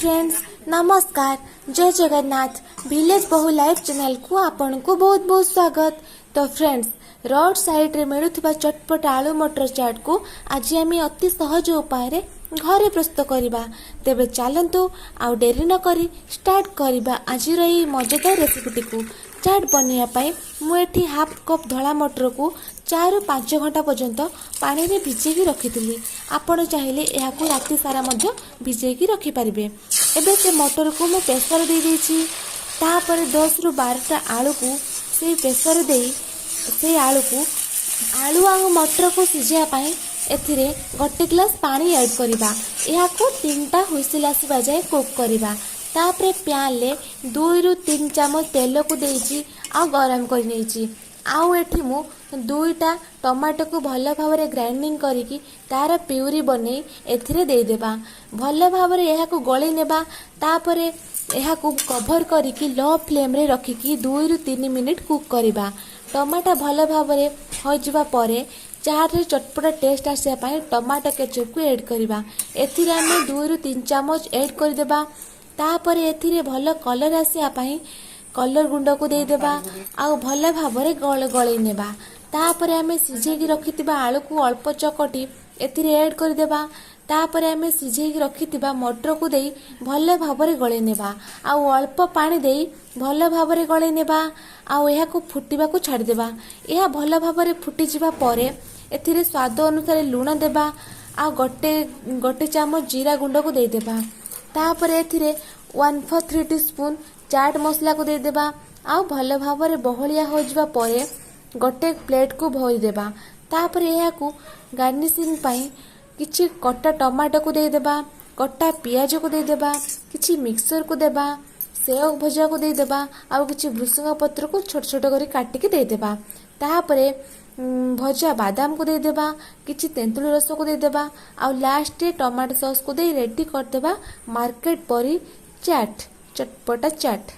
Friends, नमस्कार। जय Jagannath. Village बहु लाइफ चैनल को आपन को बहुत बहुत स्वागत। तो फ्रेंड्स, रोड साइड रे मिलुथिबा चटपट आलू मटर चाट को आज आम अति सहज उपाय रे घरे प्रस्तुत करबा। तेबे चलंतु आउ डेरी न करी स्टार्ट करबा आज रही मजेदार रेसिपी को। चाट बनैया पाई मु एठी हाफ कप धला मटर को 4 ରୁ 5 घंटा पर्यंत पानी रे भिजेकी रखिथिली। आपण चाहिले एहाकू राति सारा मध्य भिजेकी रखि परिबे। एबे से मटर को मु प्रेशर दे देछि। तापर 10 ରୁ 12टा आलू को से प्रेशर दे से आलू आ मटर को सिझा पाई एथिरे 1 ग्लास पानी ऐड करिबा। एहाकू 3टा हुइसिल आसीबा जाय कुक करिबा। तापर प्यान ले 2 ରୁ 3 चम्मच तेल को देछि आ गरम कर नेछि। आउ एठी मु 2टा टमाटो को भल भाव ग्राइंडिंग करिकी तार प्यूरी बनै एथिरे दे देबा। भल भाव एहा को गळी नेबा। तापर एहा को कवर करिकी लो फ्लेम रे रखिकी 2 ରୁ 3 मिनिट कुक करिबा। टमाटा भल भाव हो जिबा परे चाट रे चटपटा टेस्ट आसिया पाई टमाटो केचप को ऐड करिबा। एथिरे आमे 2 ରୁ 3 चम्मच ऐड कर देबा। तापर एथिरे भल कलर आसिया पाई कलर गुंड को दे देबा। आउ भल भाव गळई नेबा। तापर आमे सिझेकी रखितिबा आलू को अल्प चकटी एथिरे ऐड कर देबा। तापर आमे सिझेकी रखितिबा मटर को देई भल भाव गळई नेबा। आउ अल्प पानी देई भल भाव गळई नेबा। आउ एहा को फुटिबा को छाड़ देबा। एहा भल भाव फुटी जिबा परे एथिरे स्वाद अनुसार लूण देबा। आ गोटे चम्मच जीरा गुंड को दे देबा। तापर एथिरे 1/4 टीस्पून चाट मसला को दे देबा। आ भल भाव बहलिया हो जिबा परे गोटे प्लेट को भरी देबा। तापर एहा को गार्निशिंग पाई किछि कटा टमाटो को दे देबा, कटा पियाज को दे देबा, किछि मिक्सर को देबा, सेव भजा को दे देबा। आ किछि भृसंगा पत्र को छोट छोट करी काटी के दे देबा। तापरे भजा बादाम को दे देबा, किछि तेंतुली रस को दे देबा। आ लास्ट टमाटो सॉस को दे रेडी कर देबा। मार्केट परी चाट, चटपटा चाट।